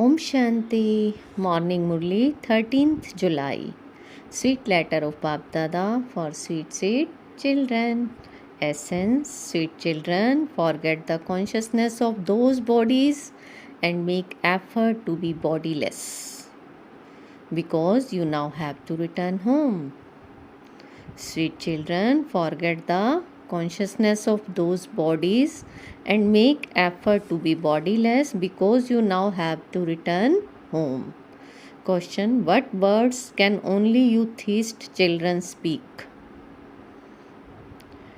Om Shanti, Morning Murli, 13th July. Sweet letter of Bap Dada for sweet, sweet children. Essence, sweet children, forget the consciousness of those bodies and make effort to be bodiless. Because you now have to return home. Sweet children, forget the consciousness of those bodies and make effort to be bodiless because you now have to return home. Question: what words can only youthist children speak?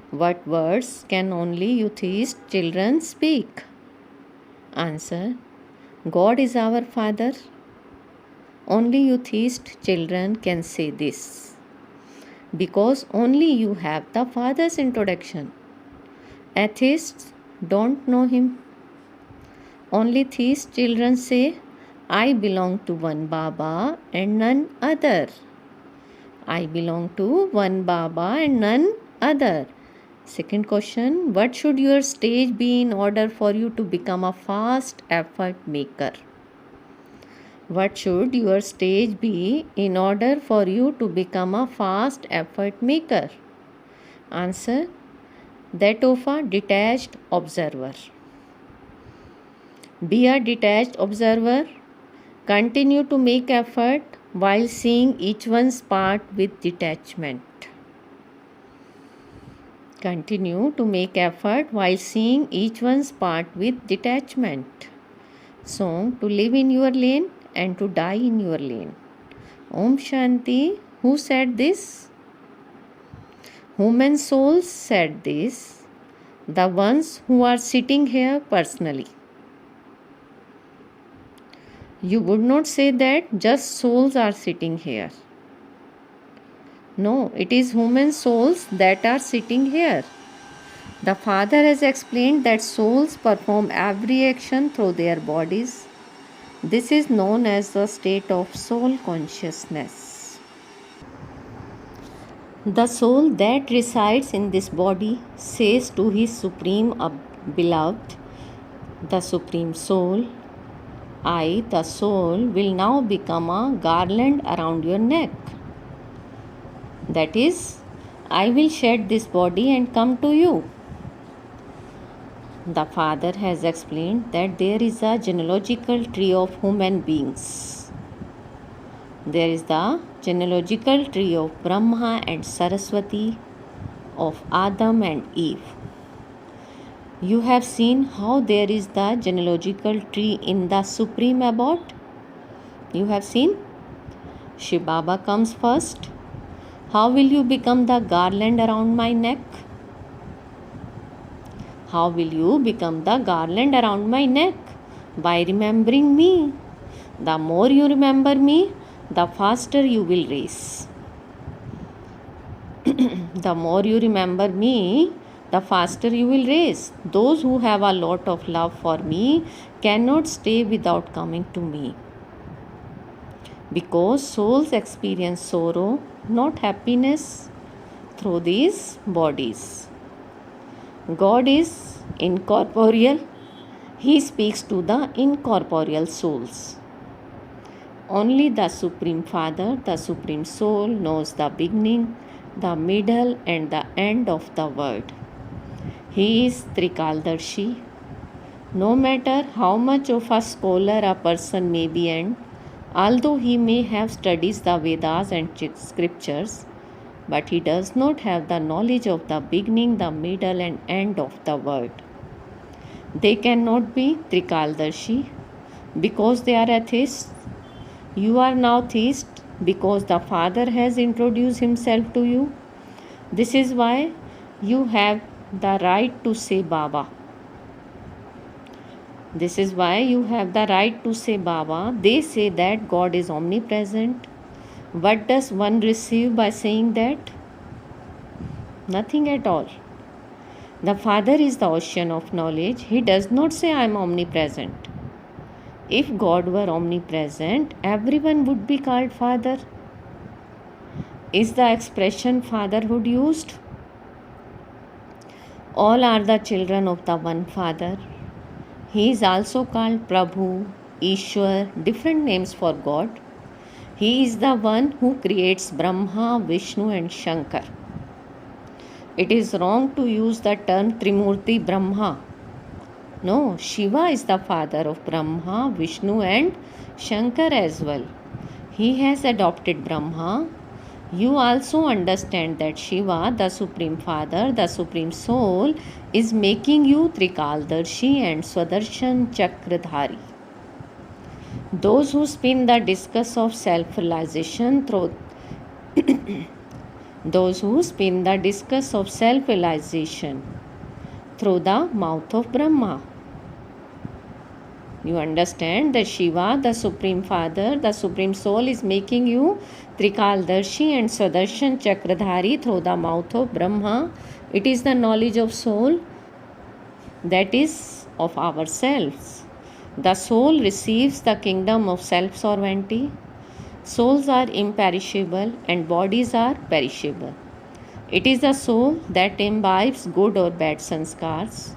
What words can only youthist children speak? Answer: God is our Father. Only youthist children can say this, because only you have the Father's introduction. Atheists don't know him. Only theist children say, I belong to one Baba and none other. I belong to one Baba and none other. Second question: what should your stage be in order for you to become a fast effort maker? What should your stage be in order for you to become a fast effort maker? Answer: that of a detached observer. Be a detached observer. Continue to make effort while seeing each one's part with detachment. Continue to make effort while seeing each one's part with detachment. So, to live in your lane and to die in your lane. Om Shanti. Who said this? Human souls said this. The ones who are sitting here personally. You would not say that just souls are sitting here. No, it is human souls that are sitting here. The Father has explained that souls perform every action through their bodies. This is known as the state of soul consciousness. The soul that resides in this body says to his supreme beloved, the supreme soul, I, the soul, will now become a garland around your neck. That is, I will shed this body and come to you. The Father has explained that there is a genealogical tree of human beings. There is the genealogical tree of Brahma and Saraswati, of Adam and Eve. You have seen how there is the genealogical tree in the Supreme Abode? You have seen? Shiv Baba comes first. How will you become the garland around my neck? How will you become the garland around my neck? By remembering me. The more you remember me, the faster you will race. The more you remember me, the faster you will race. Those who have a lot of love for me cannot stay without coming to me. Because souls experience sorrow, not happiness, through these bodies. God is incorporeal. He speaks to the incorporeal souls. Only the Supreme Father, the Supreme Soul, knows the beginning, the middle and the end of the world. He is Trikaldarshi. No matter how much of a scholar a person may be, and although he may have studied the Vedas and scriptures, but he does not have the knowledge of the beginning, the middle and end of the world. They cannot be Trikaldarshi because they are atheists. You are now theist because the Father has introduced himself to you. This is why you have the right to say Baba. This is why you have the right to say Baba. They say that God is omnipresent. What does one receive by saying that? Nothing at all. The Father is the ocean of knowledge. He does not say I am omnipresent. If God were omnipresent, everyone would be called Father. Is the expression fatherhood used? All are the children of the one Father. He is also called Prabhu, Ishwar, different names for God. He is the one who creates Brahma, Vishnu and Shankar. It is wrong to use the term Trimurti Brahma. No, Shiva is the father of Brahma, Vishnu and Shankar as well. He has adopted Brahma. You also understand that Shiva, the Supreme Father, the Supreme Soul, is making you Trikaldarshi and Swadarshan Chakradhari. Those who spin the discus of self-realization through through the mouth of Brahma. You understand that Shiva, the Supreme Father, the Supreme Soul, is making you Trikaldarshi and Swadarshan Chakradhari through the mouth of Brahma. It is the knowledge of soul that is of ourselves. The soul receives the kingdom of self-sovereignty. Souls are imperishable and bodies are perishable. It is the soul that imbibes good or bad sanskars.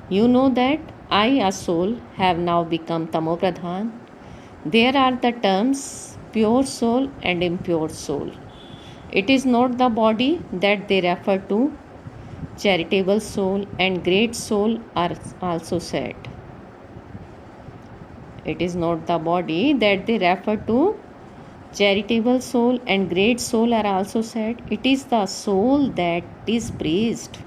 You know that I, a soul, have now become tamopradhan. There are the terms pure soul and impure soul. It is not the body that they refer to. Charitable soul and great soul are also said. It is not the body that they refer to. Charitable soul and great soul are also said. It is the soul that is praised.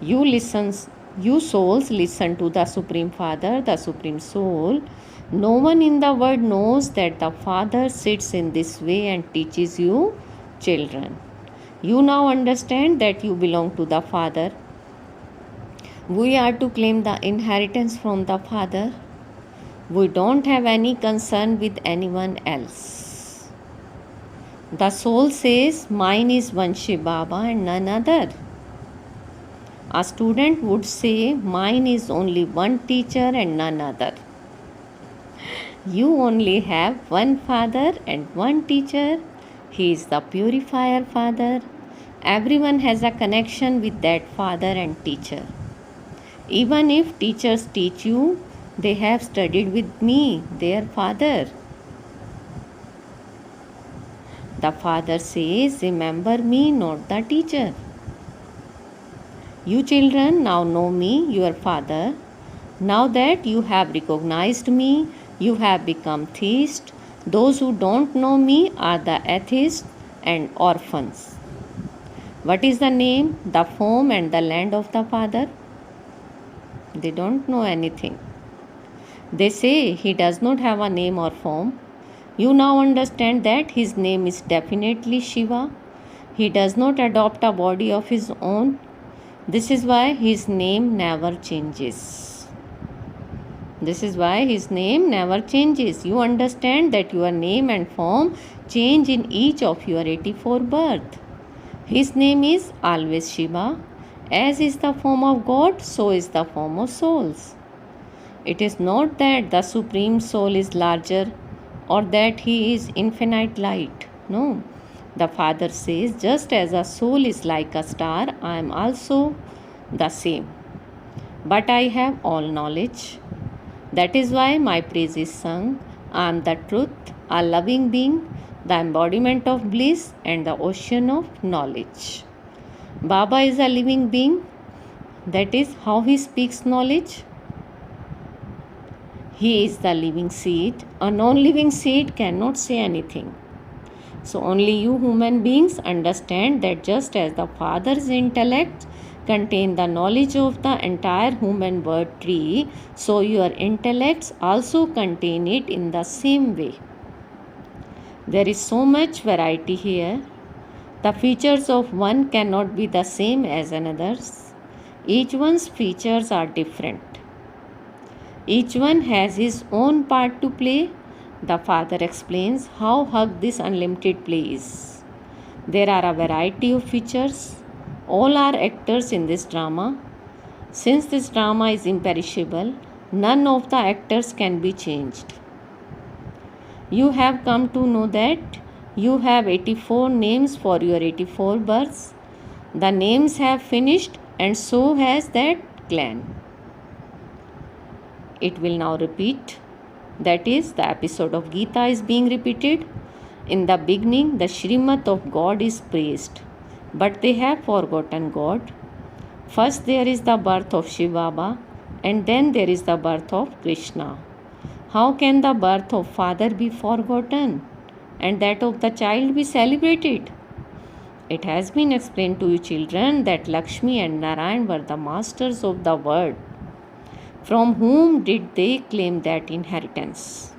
You souls listen to the Supreme Father, the Supreme Soul. No one in the world knows that the Father sits in this way and teaches you children. You now understand that you belong to the Father. We are to claim the inheritance from the Father. We don't have any concern with anyone else. The soul says, mine is one Shiv Baba and none other. A student would say, mine is only one teacher and none other. You only have one Father and one teacher. He is the purifier Father. Everyone has a connection with that Father and teacher. Even if teachers teach you, they have studied with me, their Father. The Father says, remember me, not the teacher. You children now know me, your Father. Now that you have recognized me, you have become theists. Those who don't know me are the atheists and orphans. What is the name, the form and the land of the Father? They don't know anything. They say he does not have a name or form. You now understand that his name is definitely Shiva. He does not adopt a body of his own. This is why his name never changes. This is why his name never changes. You understand that your name and form change in each of your 84 births. His name is always Shiva. As is the form of God, so is the form of souls. It is not that the Supreme Soul is larger or that he is infinite light. No. The Father says, just as a soul is like a star, I am also the same. But I have all knowledge. That is why my praise is sung. I am the truth, a loving being, the embodiment of bliss and the ocean of knowledge. Baba is a living being. That is how he speaks knowledge. He is the living seed. A non-living seed cannot say anything. So only you human beings understand that just as the Father's intellect contain the knowledge of the entire human bird tree, so your intellects also contain it in the same way. There is so much variety here. The features of one cannot be the same as another's. Each one's features are different. Each one has his own part to play. The Father explains how hug this unlimited play is. There are a variety of features. All are actors in this drama. Since this drama is imperishable, none of the actors can be changed. You have come to know that you have 84 names for your 84 births. The names have finished and so has that clan. It will now repeat. That is, the episode of Gita is being repeated. In the beginning, the Srimad of God is praised, but they have forgotten God. First, there is the birth of Shiv Baba, and then there is the birth of Krishna. How can the birth of father be forgotten and that of the child be celebrated? It has been explained to you, children, that Lakshmi and Narayan were the masters of the world. From whom did they claim that inheritance?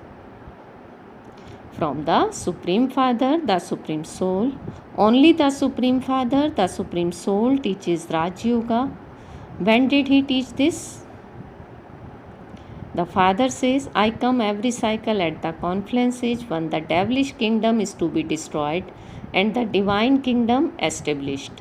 From the Supreme Father, the Supreme Soul. Only the Supreme Father, the Supreme Soul, teaches Raj Yoga. When did he teach this? The Father says, I come every cycle at the confluence age when the devilish kingdom is to be destroyed and the divine kingdom established.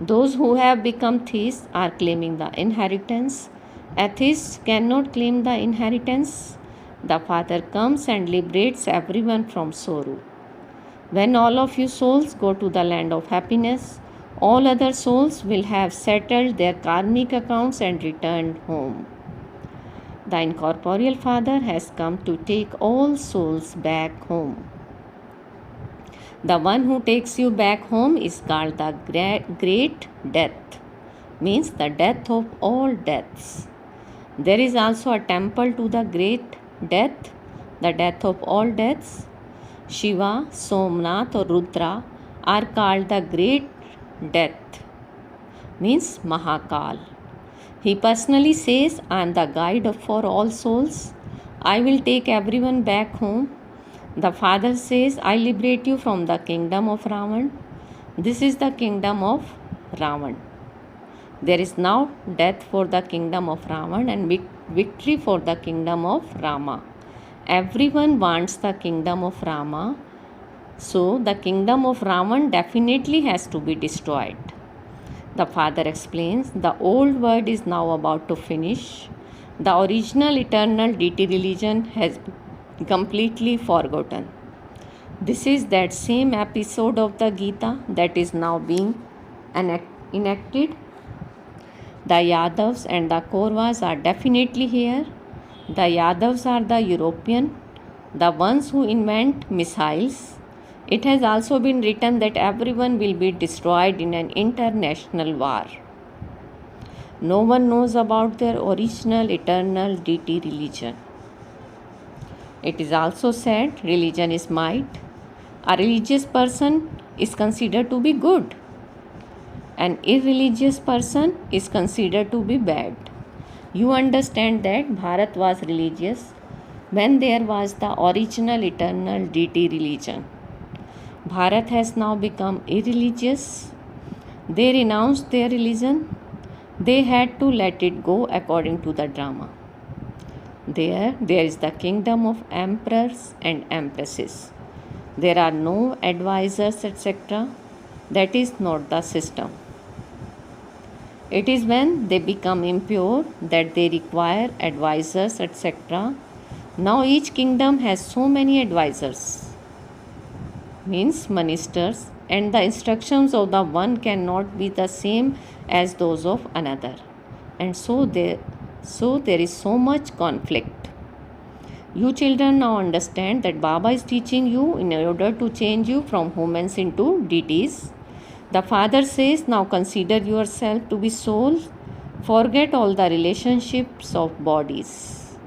Those who have become theists are claiming the inheritance. Atheists cannot claim the inheritance. The Father comes and liberates everyone from sorrow. When all of you souls go to the land of happiness, all other souls will have settled their karmic accounts and returned home. The incorporeal Father has come to take all souls back home. The one who takes you back home is called the great death, means the death of all deaths. There is also a temple to the great death, the death of all deaths. Shiva, Somnath or Rudra are called the great death, means Mahakal. He personally says, I am the guide for all souls. I will take everyone back home. The Father says, I liberate you from the kingdom of Ravan. This is the kingdom of Ravan. There is now death for the kingdom of Ravan and victory for the kingdom of Rama. Everyone wants the kingdom of Rama. So the kingdom of Ravan definitely has to be destroyed. The Father explains, the old world is now about to finish. The original eternal deity religion has been completely forgotten. This is that same episode of the Gita that is now being enacted. The Yadavs and the Kauravas are definitely here. The Yadavs are the European, the ones who invent missiles. It has also been written that everyone will be destroyed in an international war. No one knows about their original eternal deity religion. It is also said religion is might. A religious person is considered to be good. An irreligious person is considered to be bad. You understand that Bharat was religious when there was the original eternal deity religion. Bharat has now become irreligious. They renounced their religion. They had to let it go according to the drama. There is the kingdom of emperors and empresses. There are no advisors, etc. That is not the system. It is when they become impure that they require advisors, etc. Now each kingdom has so many advisors, means ministers, and the instructions of the one cannot be the same as those of another. And so there is so much conflict. You children now understand that Baba is teaching you in order to change you from humans into deities. The Father says, now consider yourself to be soul. Forget all the relationships of bodies.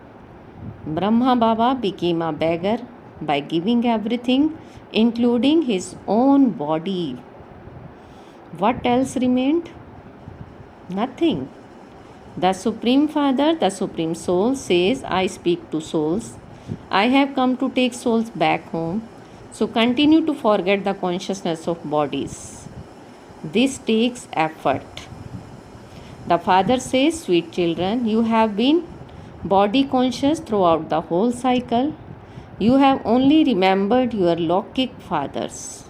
Brahma Baba became a beggar by giving everything, including his own body. What else remained? Nothing. The Supreme Father, the Supreme Soul says, I speak to souls. I have come to take souls back home. So continue to forget the consciousness of bodies. This takes effort. The Father says, sweet children, you have been body conscious throughout the whole cycle. You have only remembered your Lokik fathers.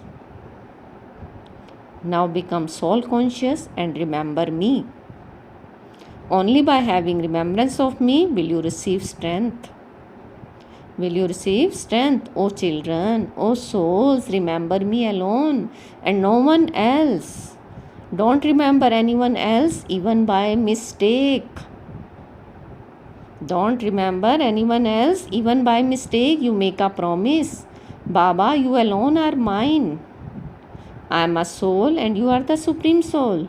Now become soul conscious and remember me. Only by having remembrance of me will you receive strength. Will you receive strength, O children, O souls? Remember me alone and no one else. Don't remember anyone else even by mistake. Don't remember anyone else. Even by mistake, you make a promise. Baba, you alone are mine. I am a soul and you are the supreme soul.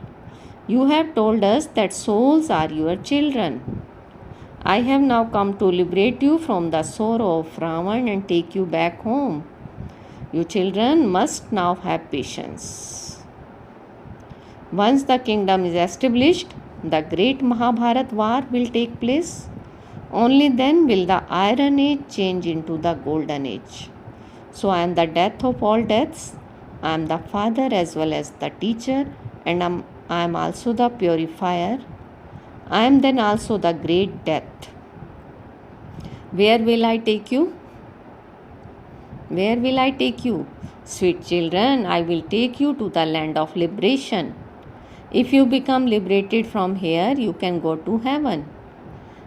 You have told us that souls are your children. I have now come to liberate you from the sorrow of Ravan and take you back home. You children must now have patience. Once the kingdom is established, the great Mahabharat war will take place. Only then will the iron age change into the golden age. So I am the death of all deaths. I am the father as well as the teacher, and I am also the purifier. I am then also the great death. Where will I take you? Where will I take you? Sweet children, I will take you to the land of liberation. If you become liberated from here, you can go to heaven.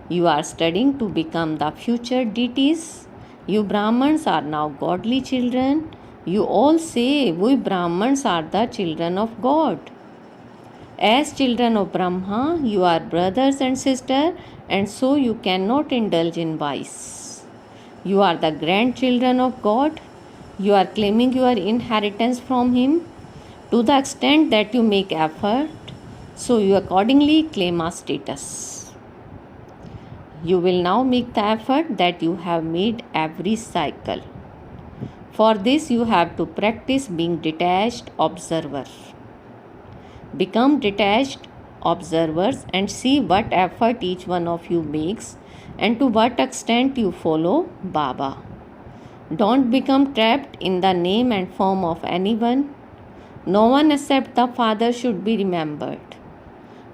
You are studying to become the future deities. You Brahmins are now godly children. You all say we Brahmins are the children of God. As children of Brahma, you are brothers and sisters, and so you cannot indulge in vice. You are the grandchildren of God. You are claiming your inheritance from Him to the extent that you make effort, so you accordingly claim a status. You will now make the effort that you have made every cycle. For this, you have to practice being detached observer. Become detached observers and see what effort each one of you makes and to what extent you follow Baba. Don't become trapped in the name and form of anyone. No one except the Father should be remembered.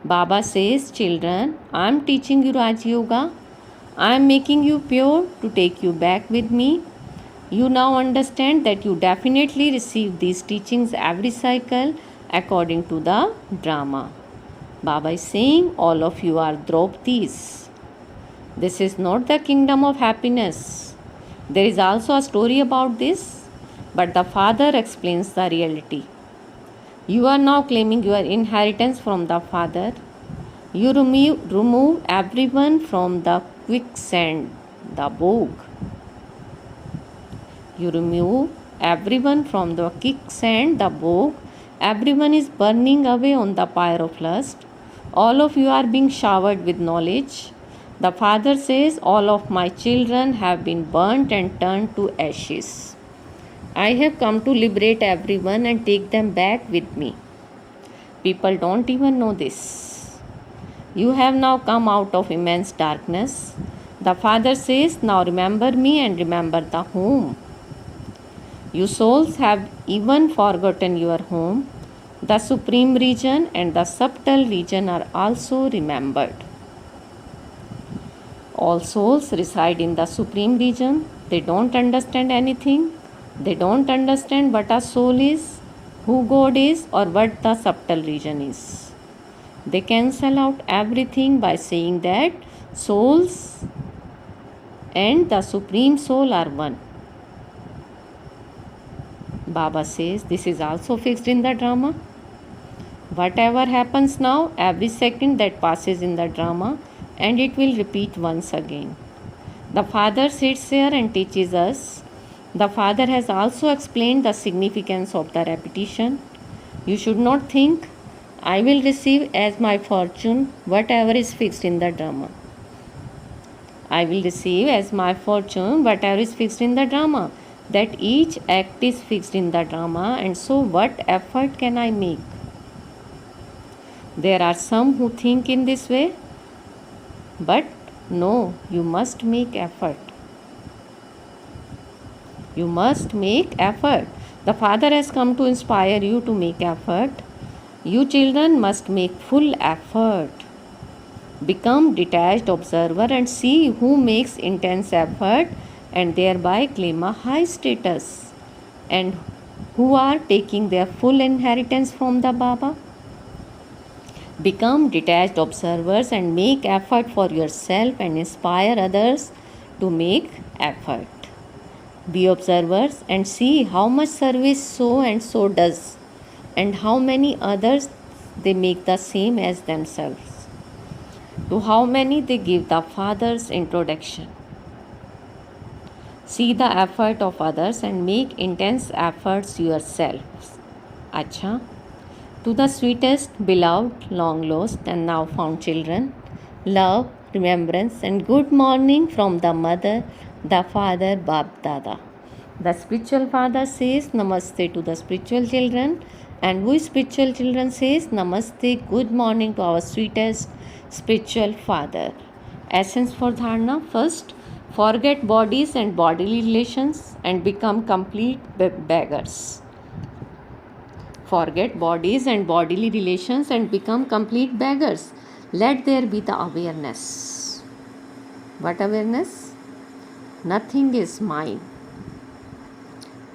Baba says, children, I am teaching you Raj Yoga. I am making you pure to take you back with me. You now understand that you definitely receive these teachings every cycle according to the drama. Baba is saying, all of you are Draupadis. This is not the kingdom of happiness. There is also a story about this, but the Father explains the reality. You are now claiming your inheritance from the Father. You remove everyone from the quicksand, the bog. You remove everyone from the quicksand, the bog. Everyone is burning away on the pyre of lust. All of you are being showered with knowledge. The Father says, all of my children have been burnt and turned to ashes. I have come to liberate everyone and take them back with me. People don't even know this. You have now come out of immense darkness. The Father says, now remember me and remember the home. You souls have even forgotten your home. The supreme region and the subtle region are also remembered. All souls reside in the supreme region. They don't understand anything. They don't understand what a soul is, who God is, or what the subtle region is. They cancel out everything by saying that souls and the supreme soul are one. Baba says this is also fixed in the drama. Whatever happens now, every second that passes in the drama, and it will repeat once again. The Father sits here and teaches us. The Father has also explained the significance of the repetition. You should not think, I will receive as my fortune whatever is fixed in the drama. I will receive as my fortune whatever is fixed in the drama. That each act is fixed in the drama, and so what effort can I make? There are some who think in this way, but no, you must make effort. You must make effort. The Father has come to inspire you to make effort. You children must make full effort. Become detached observer and see who makes intense effort and thereby claim a high status, and who are taking their full inheritance from the Baba. Become detached observers and make effort for yourself and inspire others to make effort. Be observers and see how much service so and so does, and how many others they make the same as themselves. To how many they give the father's introduction. See the effort of others and make intense efforts yourselves. Acha. To the sweetest, beloved, long lost, and now found children, love, remembrance, and good morning from the mother, the father, Bap Dada. The spiritual father says Namaste to the spiritual children, and we spiritual children says Namaste, good morning to our sweetest spiritual father. Essence for dharana. First, forget bodies and bodily relations and become complete beggars. Forget bodies and bodily relations and become complete beggars. Let there be the awareness. What awareness? Nothing is mine.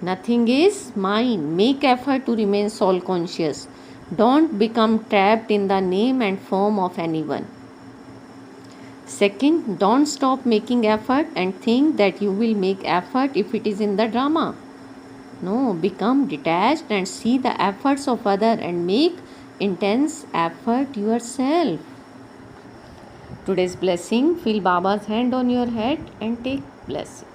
Nothing is mine. Make effort to remain soul conscious. Don't become trapped in the name and form of anyone. Second, don't stop making effort and think that you will make effort if it is in the drama. No, become detached and see the efforts of other and make intense effort yourself. Today's blessing, feel Baba's hand on your head and take blessing.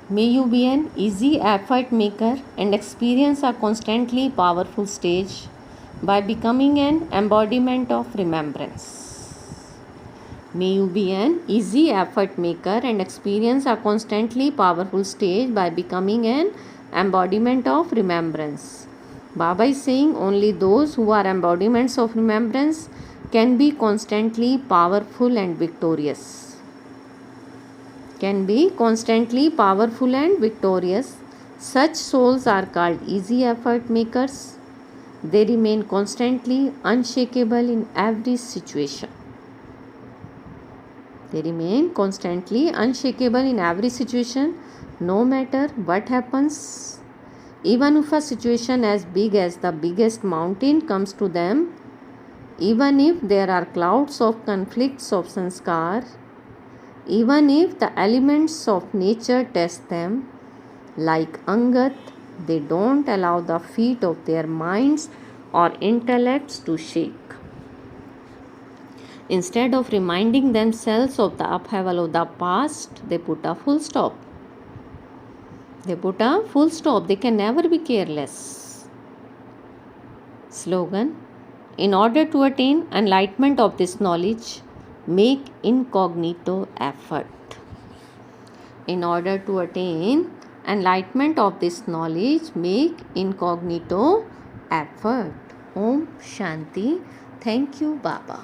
May you be an easy effort maker and experience a constantly powerful stage by becoming an embodiment of remembrance. May you be an easy effort maker and experience a constantly powerful stage by becoming an embodiment of remembrance. Baba is saying only those who are embodiments of remembrance can be constantly powerful and victorious. Can be constantly powerful and victorious. Such souls are called easy effort makers. They remain constantly unshakable in every situation. They remain constantly unshakable in every situation, no matter what happens. Even if a situation as big as the biggest mountain comes to them, even if there are clouds of conflicts of sanskar, even if the elements of nature test them, like Angat, they don't allow the feet of their minds or intellects to shake. Instead of reminding themselves of the upheaval of the past, they put a full stop. They put a full stop. They can never be careless. Slogan: in order to attain enlightenment of this knowledge, make incognito effort. In order to attain enlightenment of this knowledge, make incognito effort. Om Shanti. Thank you, Baba.